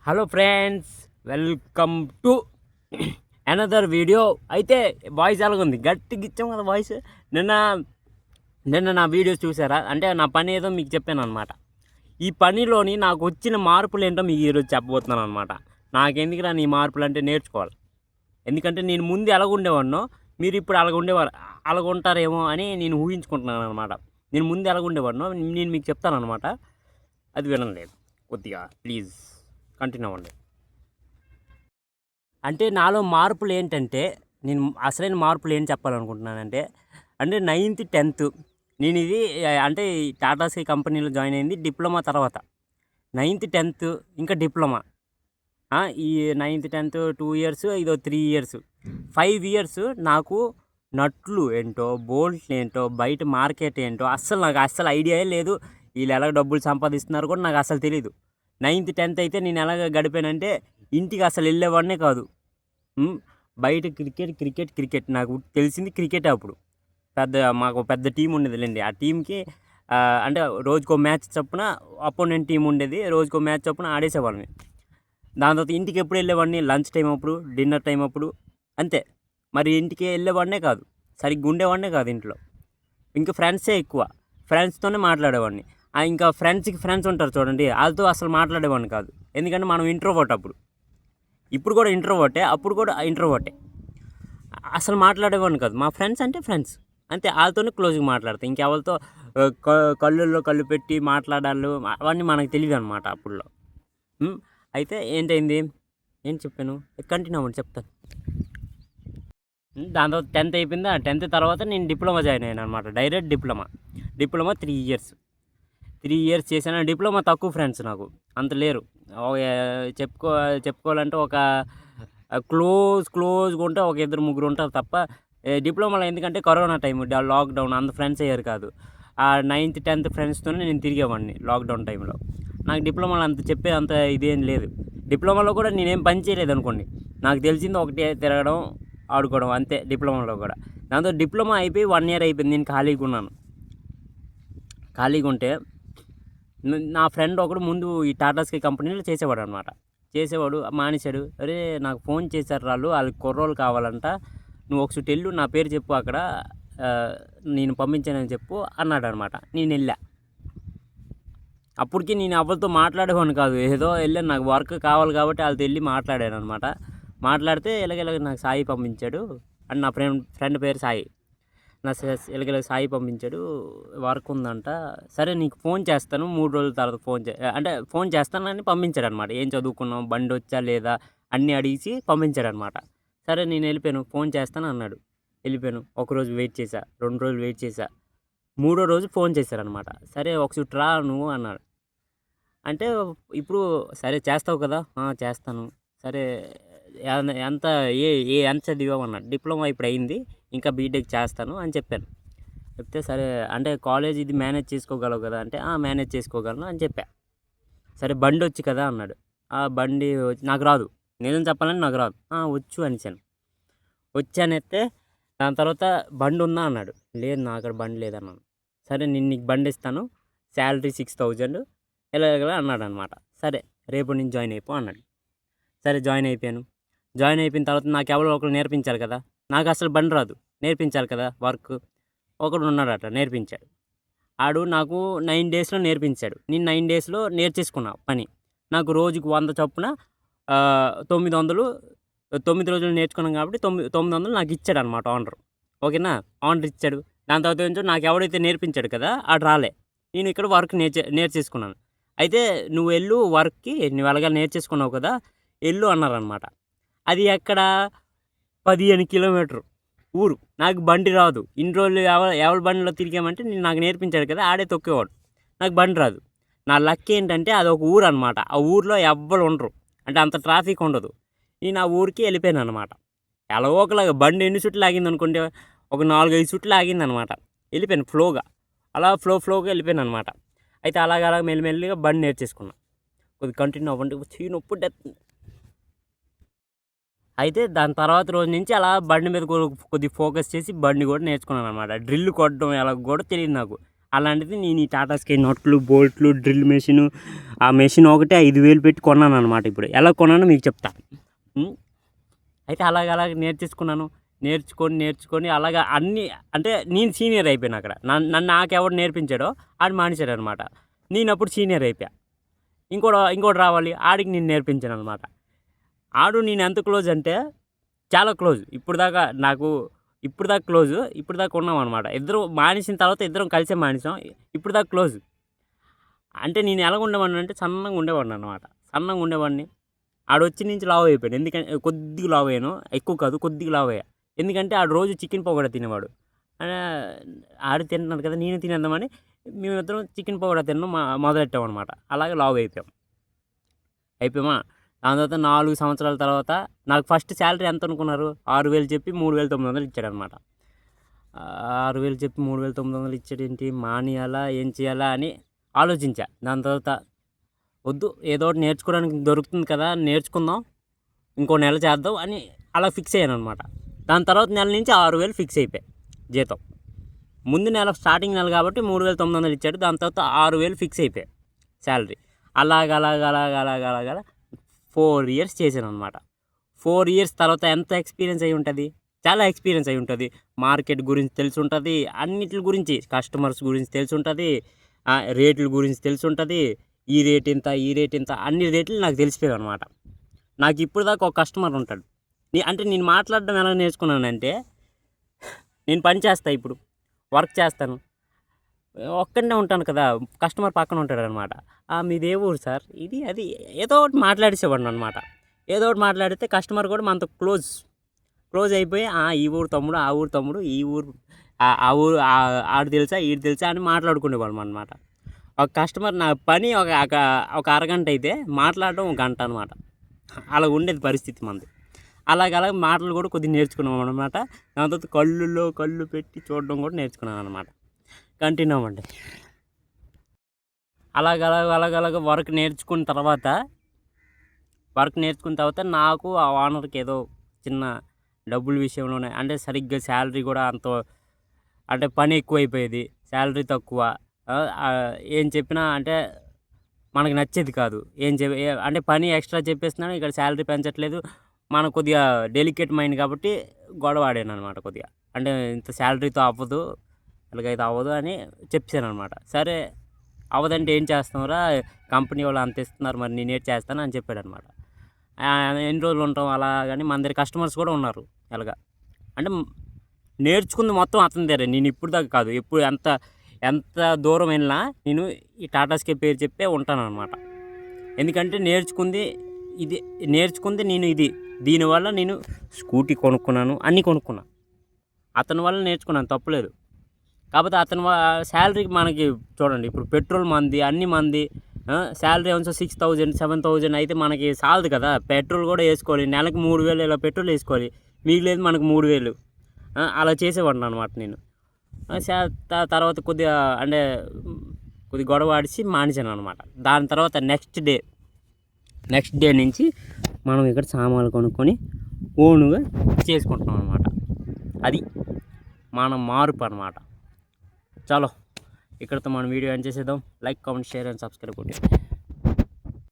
Hello friends, welcome to another video. అయితే voice ఎలాగుంది? గట్టిగా ఇచ్చాం కదా వాయిస్. నిన్న నిన్న నా వీడియోస్ చూసారా? అంటే నా పని ఏదో మీకు చెప్పాను అనమాట. ఈ పనిలోని నాకు వచ్చిన మార్పులు ఏంటో మీకు ఈరోజు చెప్పబోతున్నాను అనమాట. నాకెందుకు నీ మార్పులు అంటే నేర్చుకోవాలి. ఎందుకంటే నేను ముందు ఎలాగుండేవాడినో మీరు ఇప్పుడు అలాగుండేవారు అలాగుంటారేమో అని నేను ఊహించుకుంటున్నాను అనమాట. నేను ముందు ఎలాగుండేవాడినో నేను మీకు చెప్తాను అనమాట. అది వినలేదు కొద్దిగా, ప్లీజ్ కంటిన్యూ అవ్వండి. అంటే నాలో మార్పులు ఏంటంటే, నేను అసలైన మార్పులు ఏం చెప్పాలనుకుంటున్నానంటే, అంటే 9th 10th నేను ఇది అంటే టాటా స్కై కంపెనీలో జాయిన్ అయింది డిప్లొమా తర్వాత. 9th 10th ఇంకా డిప్లొమా. ఈ 9th 10th 2 ఇయర్స్, ఇదో 3 ఇయర్స్, 5 ఇయర్స్ నాకు నట్లు ఏంటో, బోల్ట్లు ఏంటో, బయట మార్కెట్ ఏంటో నాకు అస్సలు ఐడియాయే లేదు. వీళ్ళు ఎలాగ డబ్బులు సంపాదిస్తున్నారు కూడా నాకు అసలు తెలీదు. 9th 10th అయితే నేను ఎలాగ గడిపానంటే, ఇంటికి అసలు వెళ్ళేవాడినే కాదు. బయట క్రికెట్ నాకు తెలిసింది క్రికెటే అప్పుడు. మాకు పెద్ద టీం ఉండేదిలేండి. ఆ టీంకి అంటే రోజుకో మ్యాచ్ చొప్పున అపోనెంట్ టీం ఉండేది. రోజుకో మ్యాచ్ చొప్పున ఆడేసేవాళ్ళని. దాని తర్వాత ఇంటికి ఎప్పుడు వెళ్ళేవాడిని? లంచ్ టైం అప్పుడు, డిన్నర్ టైం అప్పుడు, అంతే. మరి ఇంటికి వెళ్ళేవాడినే కాదు, సరిగ్గా ఉండేవాడినే కాదు ఇంట్లో. ఇంకా ఫ్రెండ్సే ఎక్కువ, ఫ్రెండ్స్తోనే మాట్లాడేవాడిని. ఇంకా ఫ్రెండ్స్ ఉంటారు చూడండి, వాళ్ళతో అసలు మాట్లాడేవాడిని కాదు. ఎందుకంటే మనం ఇంట్రోవర్ట్ అప్పుడు. ఇప్పుడు కూడా ఇంట్రోవర్టే, అప్పుడు కూడా ఇంట్రోవర్టే. అసలు మాట్లాడేవాడిని కాదు. మా ఫ్రెండ్స్ అంటే ఫ్రెండ్స్ అంతే, వాళ్ళతోనే క్లోజ్గా మాట్లాడతాను. ఇంకెవరితో కళ్ళల్లో కళ్ళు పెట్టి మాట్లాడాలు అవన్నీ మనకు తెలియదు అనమాట అప్పుడులో. అయితే ఏంటైంది, ఏం చెప్పాను, కంటిన్యూ అవ్వండి చెప్తాను. దాని తర్వాత 10th అయిపోయిందా. 10th తర్వాత నేను డిప్లొమా జాయిన్ అయ్యాను అనమాట. డైరెక్ట్ డిప్లొమా 3 ఇయర్స్ చేశాను. డిప్లొమా తక్కువ ఫ్రెండ్స్ నాకు, అంత లేరు. చెప్పుకోవాలంటే ఒక క్లోజ్గా ఉంటే ఒక 2-3 ఉంటారు తప్ప. డిప్లొమాలో ఎందుకంటే కరోనా టైం, లాక్డౌన్, అంత ఫ్రెండ్స్ అయ్యారు కాదు. ఆ 9th 10th ఫ్రెండ్స్తోనే నేను తిరిగేవాడిని లాక్డౌన్ టైంలో. నాకు డిప్లొమాలో అంత ఇదేం లేదు. డిప్లొమాలో కూడా నేనేం పని చేయలేదు అనుకోండి. నాకు తెలిసింది ఒకటే, తిరగడం, ఆడుకోవడం, అంతే డిప్లొమాలో కూడా. దాంతో డిప్లొమా అయిపోయి 1 ఇయర్ అయిపోయింది. నేను ఖాళీగా ఉంటే నా ఫ్రెండ్ ఒకడు ముందు ఈ టాటా స్కై కంపెనీలో చేసేవాడు, మానేశాడు. అరే నాకు ఫోన్ చేశారు వాళ్ళకి కుర్రోళ్ళు కావాలంట, నువ్వు ఒకసారి వెళ్ళు, నా పేరు చెప్పు అక్కడ, నేను పంపించానని చెప్పు అన్నాడు అనమాట. నేను వెళ్ళా. అప్పటికి నేను ఎవరితో మాట్లాడేవాడిని కాదు. ఏదో వెళ్ళాను, నాకు వర్క్ కావాలి కాబట్టి వాళ్ళతో వెళ్ళి మాట్లాడాను అనమాట. మాట్లాడితే ఇలాగ నాకు సాయి పంపించాడు అని, నా ఫ్రెండ్ పేరు సాయి. ఇలాగ సాయి పంపించాడు, వర్క్ ఉందంట, సరే నీకు ఫోన్ చేస్తాను 3 రోజుల తర్వాత ఫోన్ చేస్తానని పంపించాడు అనమాట. ఏం చదువుకున్నావు, బండి వచ్చా లేదా అన్నీ అడిగి పంపించాడు అనమాట. సరే నేను వెళ్ళిపోయాను, ఫోన్ చేస్తాను అన్నాడు. వెళ్ళిపోయాను. ఒకరోజు వెయిట్ చేశా, 2 రోజులు వెయిట్ చేశా, 3వ రోజు ఫోన్ చేశారనమాట. సరే ఒకసారి రా నువ్వు అన్నాడు. అంటే ఇప్పుడు సరే చేస్తావు కదా, చేస్తాను. సరే ఎంత ఎంత చదివావు అన్నాడు. డిప్లొమా ఇప్పుడు అయింది, ఇంకా బీటెక్ చేస్తాను అని చెప్పాను. చెప్తే సరే అంటే కాలేజ్ ఇది మేనేజ్ చేసుకోగలవు కదా అంటే, మేనేజ్ చేసుకోగలను అని చెప్పా. సరే బండి వచ్చి కదా అన్నాడు. బండి నాకు రాదు, నిజం చెప్పాలని నాకు రాదు. వచ్చు అనిసాను. వచ్చానైతే దాని తర్వాత బండి ఉందా అన్నాడు. లేదు నా అక్కడ బండి లేదన్నాను. సరే నేను నీకు బండి ఇస్తాను, శాలరీ 6,000 ఇలా అన్నాడు అనమాట. సరే రేపు నుంచి జాయిన్ అయిపో అన్నాడు. సరే జాయిన్ అయిపోయిన తర్వాత నాకు ఎవరో ఒకరు నేర్పించాలి కదా. నాకు అసలు బండి రాదు, నేర్పించాలి కదా వర్క్. ఒకడు ఉన్నాడట, నేర్పించాడు. ఆడు నాకు 9 డేస్లో నేర్పించాడు. నేను 9 డేస్లో నేర్చేసుకున్నా పని. నాకు రోజుకు 100 చొప్పున 900, 9 రోజులు నేర్చుకున్నాం కాబట్టి 900 నాకు ఇచ్చాడు అనమాట ఓనర్. ఓకేనా, ఓనర్ ఇచ్చాడు. దాని తర్వాత ఏంటో నాకు ఎవడైతే నేర్పించాడు కదా ఆడు రాలే. నేను ఇక్కడ వర్క్ నేర్చేసుకున్నాను. అయితే నువ్వు వెళ్ళు వర్క్కి, నువ్వు ఎలాగా నేర్చేసుకున్నావు కదా వెళ్ళు అన్నారనమాట. అది ఎక్కడ, 15 కిలోమీటర్ ఊరు. నాకు బండి రాదు. ఇన్ని రోజులు ఎవరి బండిలో తిరిగామంటే నాకు నేర్పించాడు కదా ఆడే తొక్కేవాడు. నాకు బండి రాదు. నా లక్ ఏంటంటే అది ఒక ఊరు అనమాట. ఆ ఊరిలో ఎవ్వరు ఉండరు, అంటే అంత ట్రాఫిక్ ఉండదు. నేను ఆ ఊరికి వెళ్ళిపోయాను అనమాట. ఎలాగో ఒకలాగా బండి ఎన్ని చుట్లు ఆగింది అనుకుంటే, ఒక 4-5 చుట్లు ఆగిందనమాట. వెళ్ళిపోయాను ఫ్లోగా, అలా ఫ్లోగా వెళ్ళిపోయాను అనమాట. అయితే అలాగ మెల్లిమెల్లిగా బండి నేర్చేసుకున్నాను. కొద్దిగా కంటిన్యూ అవ్వండి, చెయ్యి నొప్పి. అయితే దాని తర్వాత రోజు నుంచి అలా బండి మీద కొద్దిగా ఫోకస్ చేసి బండి కూడా నేర్చుకున్నాను అనమాట. డ్రిల్ కొట్టడం ఎలా కూడా తెలియదు నాకు. అలాంటిది నేను ఈ టాటా స్కై నట్లు, బోల్ట్లు, డ్రిల్ మెషిన్, ఆ మెషిన్ ఒకటే 5,000 పెట్టి కొన్నాను అనమాట. ఇప్పుడు ఎలా కొన్నానో మీకు చెప్తా. అయితే అలాగ నేర్చుకొని అలాగా అన్నీ అంటే నేను సీనియర్ అయిపోయాను అక్కడ. నన్ను నాకెవడు నేర్పించాడో ఆడు మానేశాడు అనమాట. నేను అప్పుడు సీనియర్ అయిపోయా. ఇంకోటి రావాలి ఆడికి నేను నేర్పించాను అనమాట. ఆడు నేను ఎంత క్లోజ్ అంటే చాలా క్లోజ్. ఇప్పటిదాకా క్లోజు. ఇప్పటిదాకా ఉన్నాం అనమాట. ఇద్దరం మానేసిన తర్వాత ఇద్దరం కలిసే మానేసాం. ఇప్పటిదాకా క్లోజ్. అంటే నేను ఎలాగ ఉండేవాడిని అంటే సన్నగా ఉండేవాడిని అనమాట. సన్నగా ఉండేవాడిని. ఆడొచ్చి నుంచి లావు అయిపోయాను. ఎందుకంటే కొద్దిగా లావు అయ్యాను, ఎక్కువ కాదు, కొద్దిగా లావు అయ్యా. ఎందుకంటే ఆడు రోజు చికెన్ పకోడా తినేవాడు. ఆడు తింటున్నాడు కదా, నేను తినేద్దామని మేమిద్దరం చికెన్ పకోడా తినడం మొదలెట్టామన్నమాట. అలాగే లావు అయిపోయామా. దాని తర్వాత 4 సంవత్సరాల తర్వాత నాకు ఫస్ట్ శాలరీ ఎంత అనుకున్నారు? 6,000 చెప్పి 3,900 ఇచ్చాడనమాట. 6,000 చెప్పి 3,900 ఇచ్చాడేంటి, మానేయాలా ఏం చేయాలా అని ఆలోచించా. దాని తర్వాత వద్దు, ఏదో ఒకటి నేర్చుకోవడానికి దొరుకుతుంది కదా, నేర్చుకుందాం, ఇంకో నెల చేద్దాం అని అలా ఫిక్స్ అయ్యాను అనమాట. దాని తర్వాత నెల నుంచి 6,000 ఫిక్స్ అయిపోయాయి జీతం. ముందు నెల స్టార్టింగ్ నెల కాబట్టి 3,900 ఇచ్చాడు. దాని తర్వాత 6,000 ఫిక్స్ అయిపోయాయి శాలరీ. అలాగ 4 ఇయర్స్ చేశాను అనమాట. 4 ఇయర్స్ తర్వాత ఎంత ఎక్స్పీరియన్స్ అయి ఉంటుంది? చాలా ఎక్స్పీరియన్స్ అయి ఉంటుంది. మార్కెట్ గురించి తెలిసి ఉంటుంది, అన్నిటి గురించి, కస్టమర్స్ గురించి తెలిసి ఉంటుంది, రేట్ల గురించి తెలిసి ఉంటుంది. ఈ రేట్ ఇంత అన్ని రేట్లు నాకు తెలిసిపోయాయి అనమాట. నాకు ఇప్పుడు దాకా ఒక కస్టమర్ ఉంటాడు. నేను మాట్లాడడం ఎలా నేర్చుకున్నానంటే, నేను పని చేస్తాను, ఇప్పుడు వర్క్ చేస్తాను, ఒక్కడనే ఉంటాను కదా, కస్టమర్ పక్కన ఉంటాడు అనమాట. మీదే ఊరు సార్, ఇది అది ఏదో ఒకటి మాట్లాడేసేవాడిని అనమాట. ఏదో ఒకటి మాట్లాడితే కస్టమర్ కూడా మనతో క్లోజ్ అయిపోయి ఈ ఊరు తమ్ముడు, ఆ ఊరు తమ్ముడు, ఈ ఊరు ఆ ఊరు ఆడు తెలుసా ఈడు తెలుసా అని మాట్లాడుకునేవాళ్ళం అనమాట. ఒక కస్టమర్ నా పని ఒక అరగంట అయితే మాట్లాడడం 1 గంట అనమాట. అలా ఉండేది పరిస్థితి మనది. అలాగ మాటలు కూడా కొద్దిగా నేర్చుకున్నాం అనమాట. దాని తర్వాత కళ్ళు పెట్టి చూడడం కూడా నేర్చుకున్నాను అనమాట. కంటిన్యూ అవ్వండి. అలాగ వర్క్ నేర్చుకున్న తర్వాత నాకు ఆ ఓనర్కి ఏదో చిన్న డబ్బుల విషయంలోనే, అంటే సరిగ్గా శాలరీ కూడా అంటే పని ఎక్కువైపోయేది, శాలరీ తక్కువ. ఏం చెప్పినా అంటే మనకు నచ్చేది కాదు. అంటే పని ఎక్స్ట్రా చెప్పేస్తున్నాను, ఇక్కడ శాలరీ పెంచట్లేదు. మనకు కొద్దిగా డెలికేట్ మైండ్ కాబట్టి గొడవ ఆడాను అనమాట కొద్దిగా. అంటే ఇంత శాలరీతో అవ్వదు, ఇలాగైతే అవ్వదు అని చెప్పాను అనమాట. సరే అవ్వదంటే ఏం చేస్తావురా, కంపెనీ వాళ్ళు అంత ఇస్తున్నారు, మరి నేనేం చేస్తాను అని చెప్పాడు అనమాట. ఎన్ని రోజులు ఉంటాం అలా, కానీ మన దగ్గర కస్టమర్స్ కూడా ఉన్నారు. ఎలాగా అంటే నేర్చుకుంది మొత్తం అతని దగ్గర. నేను ఇప్పుడు దాకా కాదు, ఎప్పుడు ఎంత దూరం వెళ్ళినా నేను ఈ టాటా స్కై పేరు చెప్పే ఉంటాను అనమాట. ఎందుకంటే నేర్చుకుంది నేను ఇది. దీనివల్ల నేను స్కూటీ కొనుక్కున్నాను, అన్నీ కొనుక్కున్నాను, అతని వల్ల నేర్చుకున్నాను, తప్పులేదు. కాకపోతే అతని శాలరీకి మనకి చూడండి, ఇప్పుడు పెట్రోల్ మంది, అన్ని మంది, శాలరీ ఏమో 6,000 7,000 అయితే మనకి సాలదు కదా. పెట్రోల్ కూడా వేసుకోవాలి, నెలకు 3,000 ఇలా పెట్రోల్ వేసుకోవాలి, మిగిలేదు మనకు 3,000. అలా చేసేవాడిని అనమాట నేను. తర్వాత కొద్దిగా గొడవ ఆడిచి మానేశాను అనమాట. దాని తర్వాత నెక్స్ట్ డే నుంచి మనం ఇక్కడ సామాన్లు కొనుక్కొని ఓనుగా చేసుకుంటున్నాం అనమాట. అది మన మార్పు అనమాట. చలో, ఇక్కడితో మనం వీడియో ఎండ్ చేసేద్దాం. Like, comment, share and subscribe కొట్టండి.